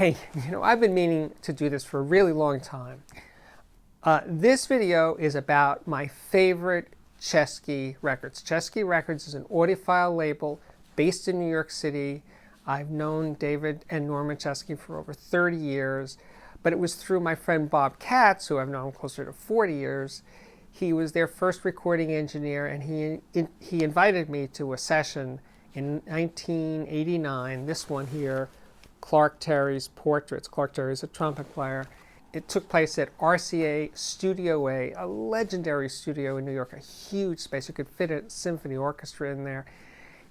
Hey, I've been meaning to do this for a really long time. This video is about my favorite Chesky records. Chesky Records is an audiophile label based in New York City. I've known David and Norman Chesky for over 30 years, but it was through my friend Bob Katz, who I've known closer to 40 years. He was their first recording engineer, and he invited me to a session in 1989, this one here, Clark Terry's Portraits. Clark Terry is a trumpet player. It took place at RCA Studio A legendary studio in New York, a huge space. You could fit a symphony orchestra in there.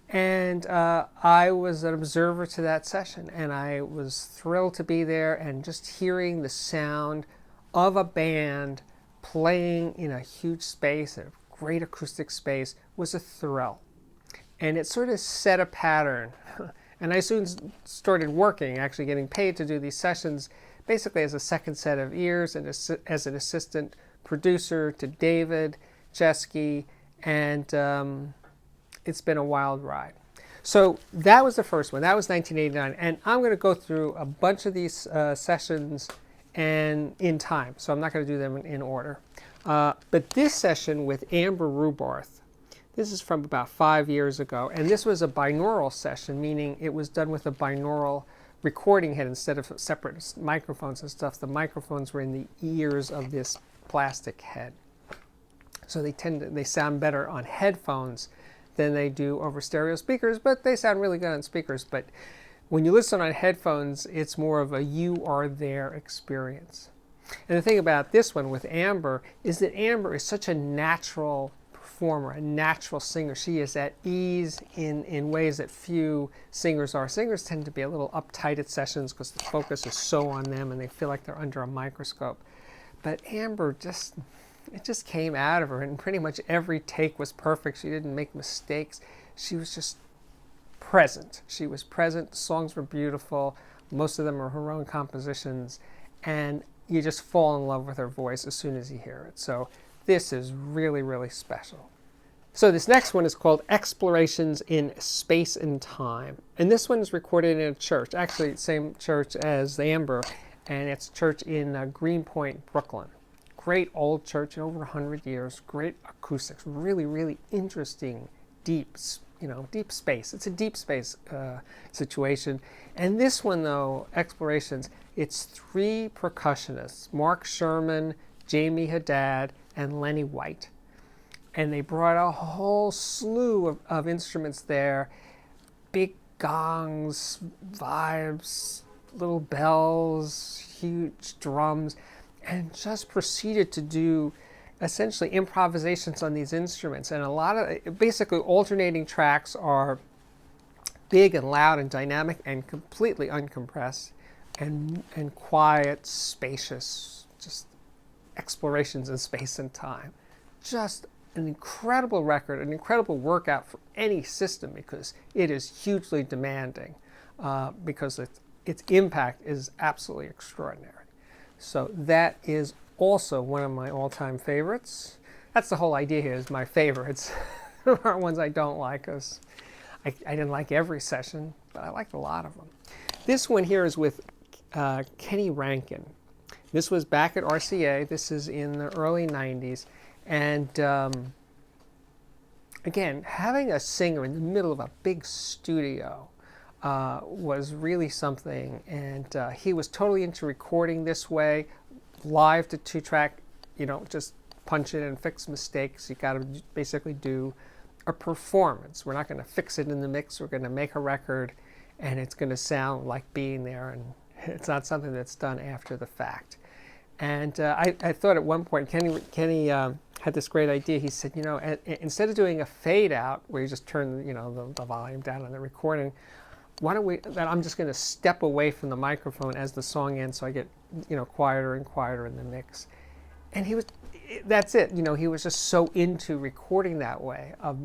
And I was an observer to that session, and I was thrilled to be there, and just hearing the sound of a band playing in a huge space, a great acoustic space, was a thrill. And it sort of set a pattern. And I soon started working, actually getting paid to do these sessions, basically as a second set of ears and as an assistant producer to David Chesky, and it's been a wild ride. So that was the first one. That was 1989, and I'm going to go through a bunch of these sessions and in time, so I'm not going to do them in order. But this session with Amber Rubarth, this is from about 5 years ago, and this was a binaural session, meaning it was done with a binaural recording head instead of separate microphones and stuff. The microphones were in the ears of this plastic head. So they sound better on headphones than they do over stereo speakers, but they sound really good on speakers. But when you listen on headphones, it's more of a you are there experience. And the thing about this one with Amber is that Amber is such a natural performer, a natural singer. She is at ease in ways that few singers are. Singers tend to be a little uptight at sessions because the focus is so on them and they feel like they're under a microscope. But Amber it just came out of her, and pretty much every take was perfect. She didn't make mistakes. She was just present. She was present. The songs were beautiful. Most of them are her own compositions, and you just fall in love with her voice as soon as you hear it. So this is really, really special. So this next one is called Explorations in Space and Time. And this one is recorded in a church, actually same church as Amber, and it's a church in Greenpoint, Brooklyn. Great old church, over 100 years, great acoustics, really, really interesting, deep space. It's a deep space situation. And this one, though, Explorations, it's 3 percussionists, Mark Sherman, Jamie Haddad, and Lenny White. And they brought a whole slew of instruments there, big gongs, vibes, little bells, huge drums, and just proceeded to do essentially improvisations on these instruments. And a lot of, basically alternating tracks are big and loud and dynamic and completely uncompressed and quiet, spacious, just explorations in space and time. Just an incredible record, an incredible workout for any system, because it is hugely demanding, because its impact is absolutely extraordinary. So that is also one of my all-time favorites. That's the whole idea here, is my favorites. There are ones I don't like, because I didn't like every session, but I liked a lot of them. This one here is with Kenny Rankin. This was back at RCA. This is in the early 90s. And again, having a singer in the middle of a big studio was really something. And he was totally into recording this way, live to 2-track, just punch it and fix mistakes. You got to basically do a performance. We're not going to fix it in the mix. We're going to make a record, and it's going to sound like being there. And it's not something that's done after the fact. And I thought at one point, Kenny had this great idea. He said, instead of doing a fade out where you just turn, the volume down on the recording, why don't I'm just going to step away from the microphone as the song ends, so I get, quieter and quieter in the mix. And that's it. He was just so into recording that way, of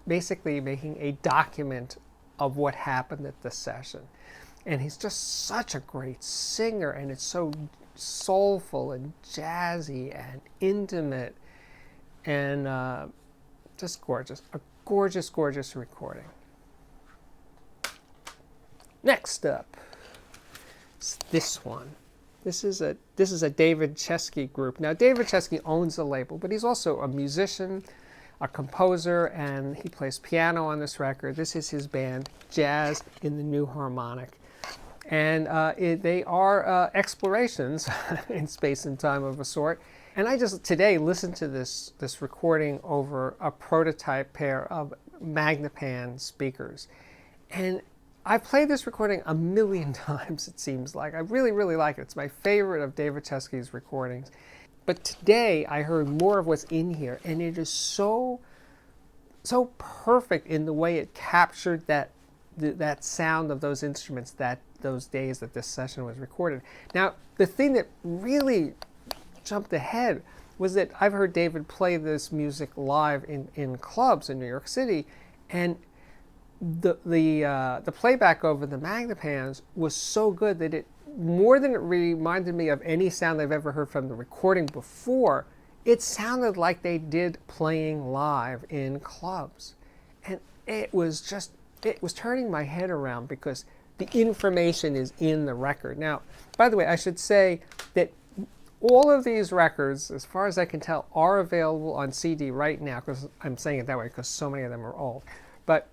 basically making a document of what happened at the session. And he's just such a great singer, and it's so soulful and jazzy and intimate, and just gorgeous. A gorgeous, gorgeous recording. Next up, It's this one. This is a David Chesky group. Now, David Chesky owns the label, but he's also a musician, a composer, and he plays piano on this record. This is his band, Jazz in the New Harmonic. And they are explorations in space and time of a sort. And I just today listened to this recording over a prototype pair of Magnepan speakers. And I've played this recording a million times, it seems like. I really, really like it. It's my favorite of David Chesky's recordings. But today I heard more of what's in here, and it is so perfect in the way it captured that sound of those instruments those days that this session was recorded. Now, the thing that really jumped ahead was that I've heard David play this music live in clubs in New York City, and the playback over the Magnepans was so good that it, more than it reminded me of any sound I've ever heard from the recording before, it sounded like they did playing live in clubs. And it was turning my head around because the information is in the record. Now, by the way, I should say that all of these records, as far as I can tell, are available on CD right now, because I'm saying it that way because so many of them are old. But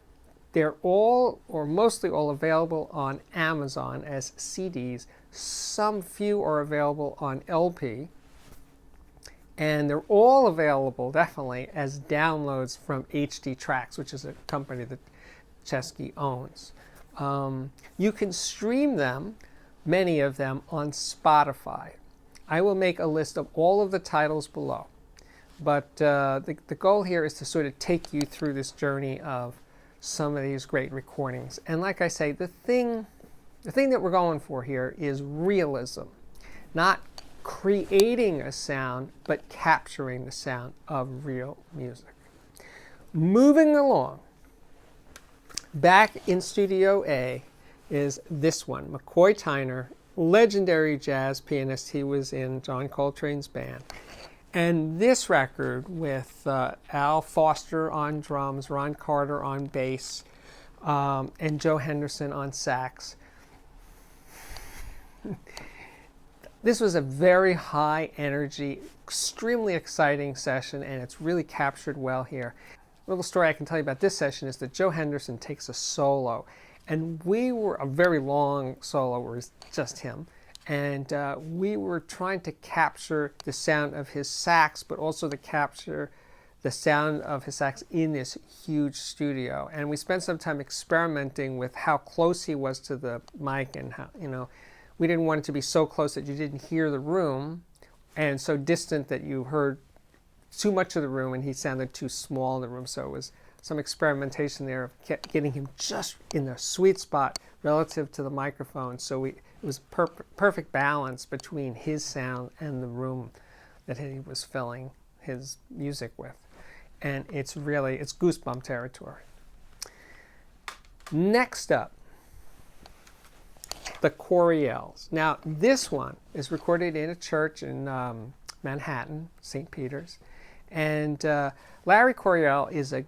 they're all, or mostly all, available on Amazon as CDs. Some few are available on LP. And they're all available, definitely, as downloads from HD Tracks, which is a company that Chesky owns. You can stream them, many of them, on Spotify. I will make a list of all of the titles below. But the goal here is to sort of take you through this journey of some of these great recordings. And like I say, the thing that we're going for here is realism. Not creating a sound, but capturing the sound of real music. Moving along, back in Studio A is this one, McCoy Tyner, legendary jazz pianist. He was in John Coltrane's band. And this record with Al Foster on drums, Ron Carter on bass, and Joe Henderson on sax. This was a very high energy, extremely exciting session, and it's really captured well here. A little story I can tell you about this session is that Joe Henderson takes a solo, and we were a very long solo where it's just him. And we were trying to capture the sound of his sax, but also to capture the sound of his sax in this huge studio. And we spent some time experimenting with how close he was to the mic, and how, we didn't want it to be so close that you didn't hear the room, and so distant that you heard too much of the room and he sounded too small in the room. So it was some experimentation there of getting him just in the sweet spot relative to the microphone. So it was perfect balance between his sound and the room that he was filling his music with. And it's goosebump territory. Next up, the Coryells. Now, this one is recorded in a church in Manhattan, St. Peter's. And Larry Coryell is a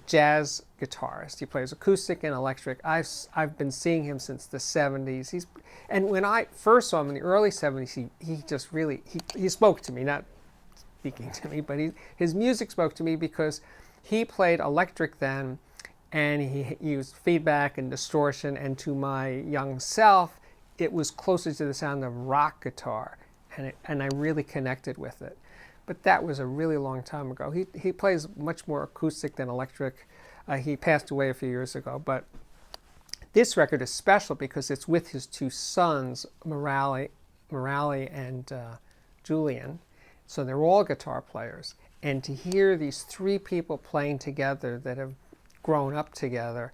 jazz guitarist. He plays acoustic and electric. I've been seeing him since the 70s. And when I first saw him in the early 70s, he just really, he spoke to me, not speaking to me, but his music spoke to me because he played electric then, and he used feedback and distortion, and to my young self, it was closer to the sound of rock guitar, and I really connected with it. But that was a really long time ago. He plays much more acoustic than electric. He passed away a few years ago. But this record is special because it's with his two sons, Morale and Julian. So they're all guitar players. And to hear these three people playing together that have grown up together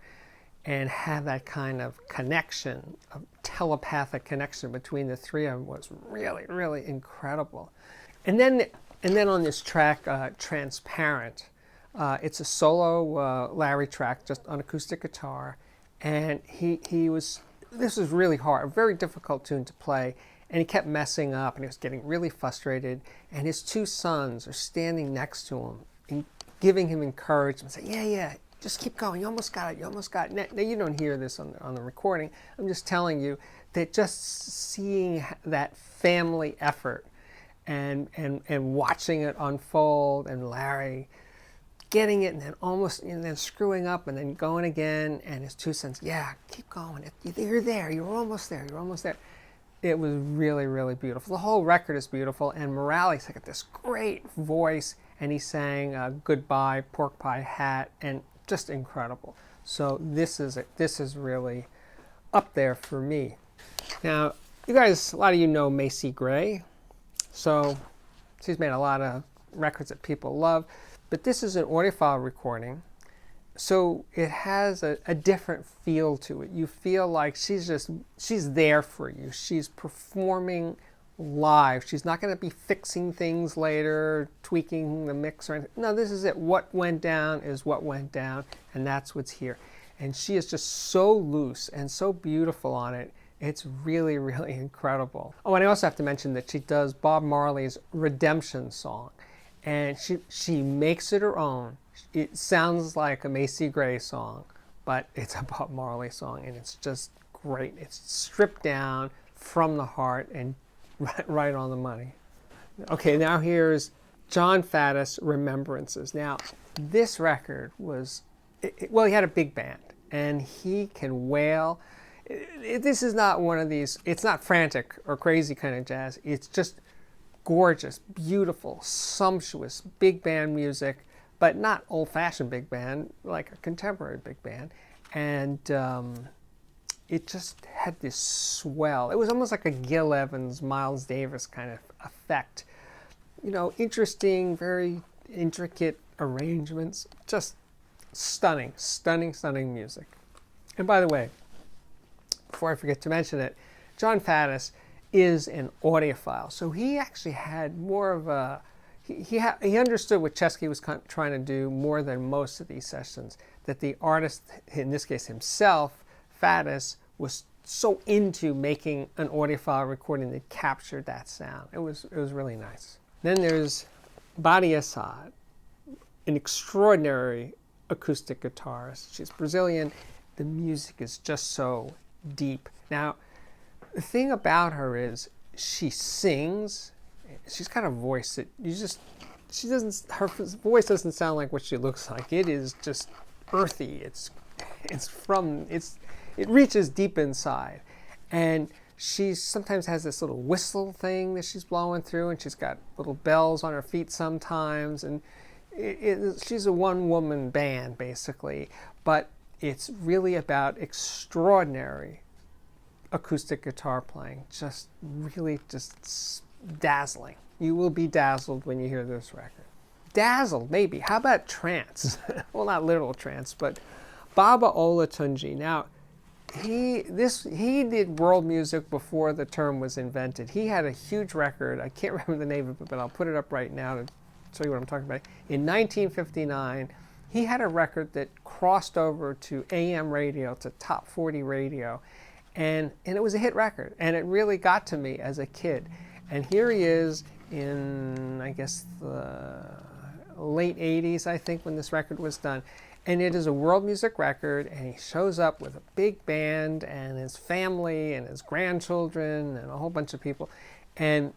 and have that kind of connection, a telepathic connection between the three of them, was really, really incredible. And then on this track, Transparent, it's a solo Larry track, just on acoustic guitar. And this was really hard, a very difficult tune to play. And he kept messing up, and he was getting really frustrated. And his two sons are standing next to him and giving him encouragement, saying, yeah, just keep going. You almost got it. You almost got it. Now you don't hear this on the recording. I'm just telling you that just seeing that family effort and watching it unfold, and Larry getting it and then almost, and then screwing up and then going again, and his 2 cents, yeah, keep going. You're there. You're almost there. You're almost there. It was really, really beautiful. The whole record is beautiful, and Morales got this great voice, and he sang Goodbye, Pork Pie Hat, and just incredible. So this is really up there for me. Now, you guys, a lot of you know Macy Gray. So she's made a lot of records that people love, but this is an audiophile recording. So it has a different feel to it. You feel like she's there for you. She's performing live. She's not going to be fixing things later, tweaking the mix or anything. No, this is it. What went down is what went down, and that's what's here. And she is just so loose and so beautiful on it. It's really, really incredible. Oh, and I also have to mention that she does Bob Marley's Redemption song, and she makes it her own. It sounds like a Macy Gray song, but it's a Bob Marley song, and it's just great. It's stripped down from the heart and right on the money. Okay, now here's Jon Faddis, Remembrances. Now, this record was, well, he had a big band, and he can wail. This is not one of these, it's not frantic or crazy kind of jazz. It's just gorgeous, beautiful, sumptuous, big band music, but not old-fashioned big band, like a contemporary big band. And it just had this swell. It was almost like a Gil Evans, Miles Davis kind of effect. You know, interesting, very intricate arrangements, just stunning, stunning, stunning music. And by the way, before I forget to mention it, Jon Faddis is an audiophile. So he actually had more of a, he understood what Chesky was trying to do more than most of these sessions, that the artist, in this case himself, Faddis, was so into making an audiophile recording that captured that sound. It was really nice. Then there's Badi Assad, an extraordinary acoustic guitarist. She's Brazilian. The music is just so deep. Now, the thing about her is she sings. She's got a voice that her voice doesn't sound like what she looks like. It is just earthy. It reaches deep inside. And she sometimes has this little whistle thing that she's blowing through, and she's got little bells on her feet sometimes. And she's a one-woman band, basically. But it's really about extraordinary acoustic guitar playing. Just really just dazzling. You will be dazzled when you hear this record. Dazzled, maybe. How about trance? Well, not literal trance, but Baba Olatunji. Now, he did world music before the term was invented. He had a huge record. I can't remember the name of it, but I'll put it up right now to show you what I'm talking about. In 1959, he had a record that crossed over to AM radio, to top 40 radio, and it was a hit record, and it really got to me as a kid. And here he is in, I guess, the late 80s, I think, when this record was done. And it is a world music record, and he shows up with a big band and his family and his grandchildren and a whole bunch of people. And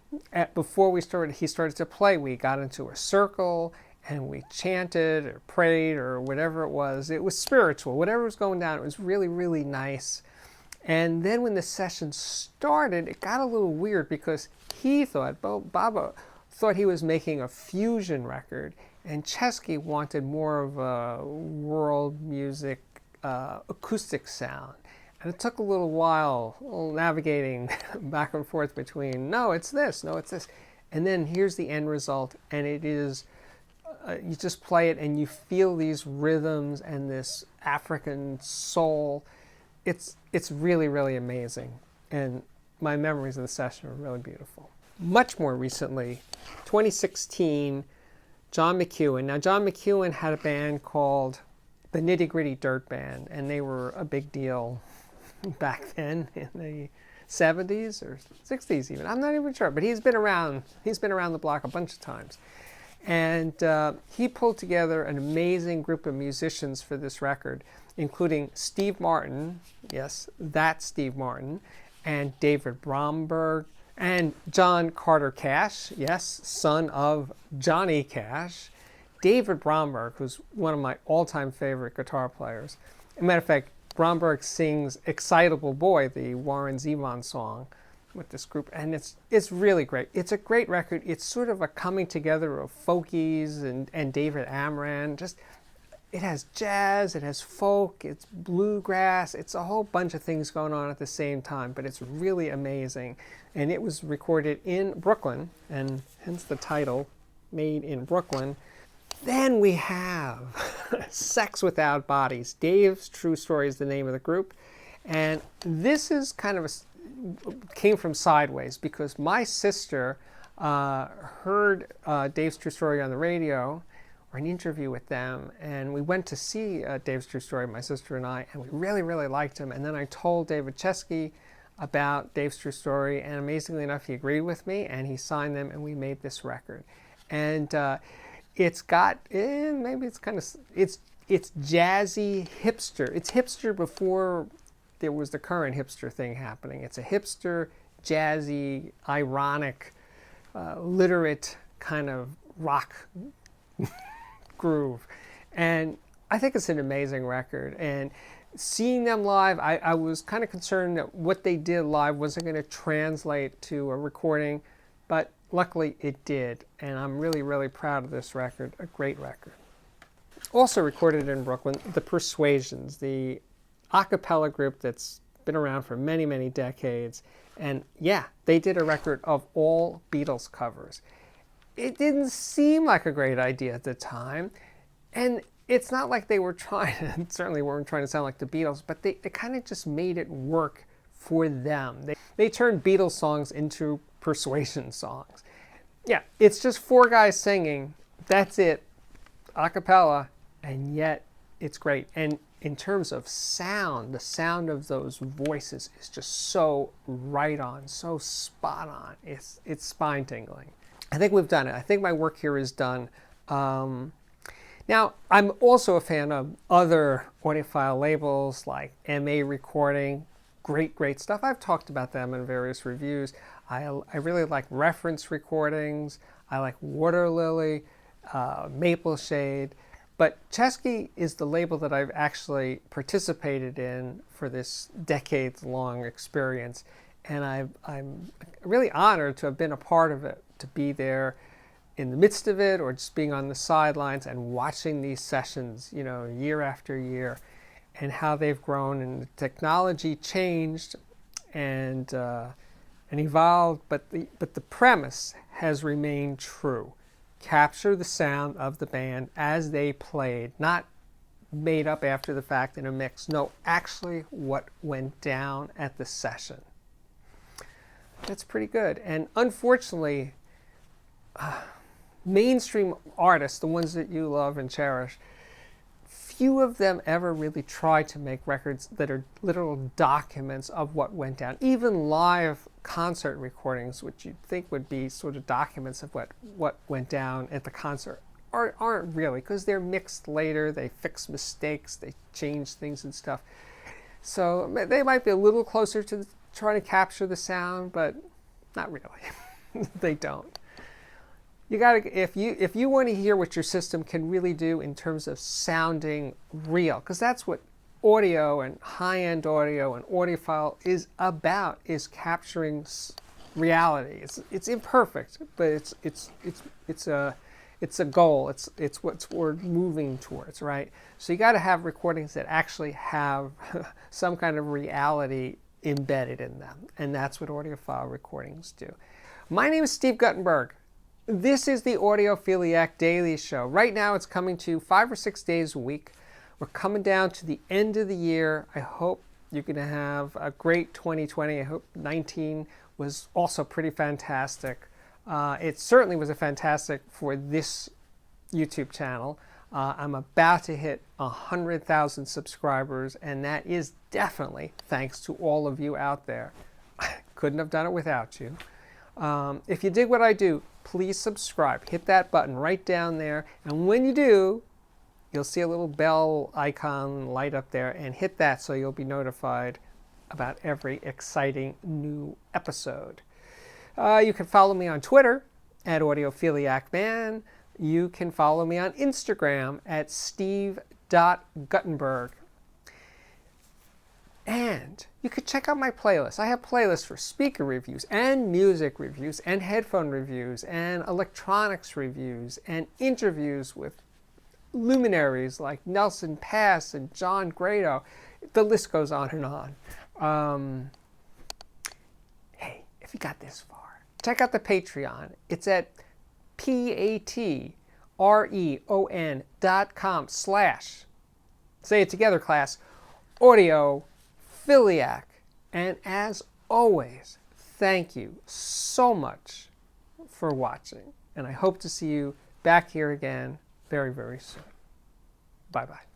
before he started to play, we got into a circle and we chanted or prayed or whatever it was. It was spiritual. Whatever was going down, it was really, really nice. And then when the session started, it got a little weird because he thought, Baba thought he was making a fusion record, and Chesky wanted more of a world music acoustic sound. And it took a little while navigating back and forth between, no, it's this, no, it's this. And then here's the end result, and it is, you just play it and you feel these rhythms and this African soul. It's really, really amazing. And my memories of the session are really beautiful. Much more recently, 2016, John McEwen. Now, John McEwen had a band called the Nitty Gritty Dirt Band, and they were a big deal back then in the 70s or 60s even. I'm not even sure, but he's been around the block a bunch of times. And he pulled together an amazing group of musicians for this record, including Steve Martin, yes, that's Steve Martin, and David Bromberg, and John Carter Cash, yes, son of Johnny Cash. David Bromberg, who's one of my all-time favorite guitar players. As a matter of fact, Bromberg sings Excitable Boy, the Warren Zevon song, with this group, and it's really great. It's a great record. It's sort of a coming together of folkies and David Amran. Just, it has jazz, it has folk, it's bluegrass, it's a whole bunch of things going on at the same time, but it's really amazing. And it was recorded in Brooklyn, and hence the title, Made in Brooklyn. Then we have Sex Without Bodies. Dave's True Story is the name of the group. And this is kind of came from sideways, because my sister heard Dave's True Story on the radio, or an interview with them, and we went to see Dave's True Story, my sister and I, and we really, really liked him. And then I told David Chesky about Dave's True Story, and amazingly enough, he agreed with me, and he signed them, and we made this record. And it's got, maybe it's kind of, it's jazzy hipster. It's hipster before there was the current hipster thing happening. It's a hipster, jazzy, ironic, literate kind of rock groove. And I think it's an amazing record. And seeing them live, I was kind of concerned that what they did live wasn't going to translate to a recording, but luckily it did. And I'm really, really proud of this record. A great record. Also recorded in Brooklyn, the Persuasions, the a cappella group that's been around for many, many decades. And yeah, they did a record of all Beatles covers. It didn't seem like a great idea at the time. And it's not like they were trying, certainly weren't trying to sound like the Beatles, but they kind of just made it work for them. They turned Beatles songs into Persuasion songs. Yeah, it's just four guys singing. That's it. A cappella. And yet it's great. And in terms of sound, the sound of those voices is just so right on, so spot on. It's spine tingling. I think we've done it. I think my work here is done. Now, I'm also a fan of other audiophile labels like MA Recording. Great, great stuff. I've talked about them in various reviews. I really like Reference Recordings. I like Water Lily, Maple Shade. But Chesky is the label that I've actually participated in for this decades-long experience. And I'm really honored to have been a part of it, to be there in the midst of it, or just being on the sidelines and watching these sessions, you know, year after year, and how they've grown and the technology changed and evolved, but the premise has remained true. Capture the sound of the band as they played, not made up after the fact in a mix. No, actually what went down at the session. That's pretty good. And unfortunately, mainstream artists, the ones that you love and cherish, few of them ever really try to make records that are literal documents of what went down. Even live concert recordings, which you'd think would be sort of documents of what went down at the concert, aren't really, because they're mixed later, they fix mistakes, they change things and stuff. So they might be a little closer to trying to capture the sound, but not really. They don't. You gotta, if you want to hear what your system can really do in terms of sounding real, because that's what audio and high-end audio and audiophile is about, is capturing reality. It's imperfect, but it's a goal. It's what we're moving towards, right? So you got to have recordings that actually have some kind of reality embedded in them, and that's what audiophile recordings do. My name is Steve Guttenberg. This is the Audiophiliac Daily Show. Right now it's coming to 5 or 6 days a week. We're coming down to the end of the year. I hope you're going to have a great 2020. I hope 19 was also pretty fantastic. It certainly was a fantastic for this YouTube channel. I'm about to hit 100,000 subscribers, and that is definitely thanks to all of you out there. I couldn't have done it without you. If you dig what I do, please subscribe. Hit that button right down there. And when you do, you'll see a little bell icon light up there, and hit that so you'll be notified about every exciting new episode. You can follow me on Twitter at audiophiliacman. You can follow me on Instagram at steve.guttenberg. And you could check out my playlist. I have playlists for speaker reviews and music reviews and headphone reviews and electronics reviews and interviews with luminaries like Nelson Pass and John Grado. The list goes on and on. Hey, if you got this far, check out the Patreon. It's at patreon.com/ say it together, class, audiophiliac. And as always, thank you so much for watching. And I hope to see you back here again very, very soon. Bye-bye.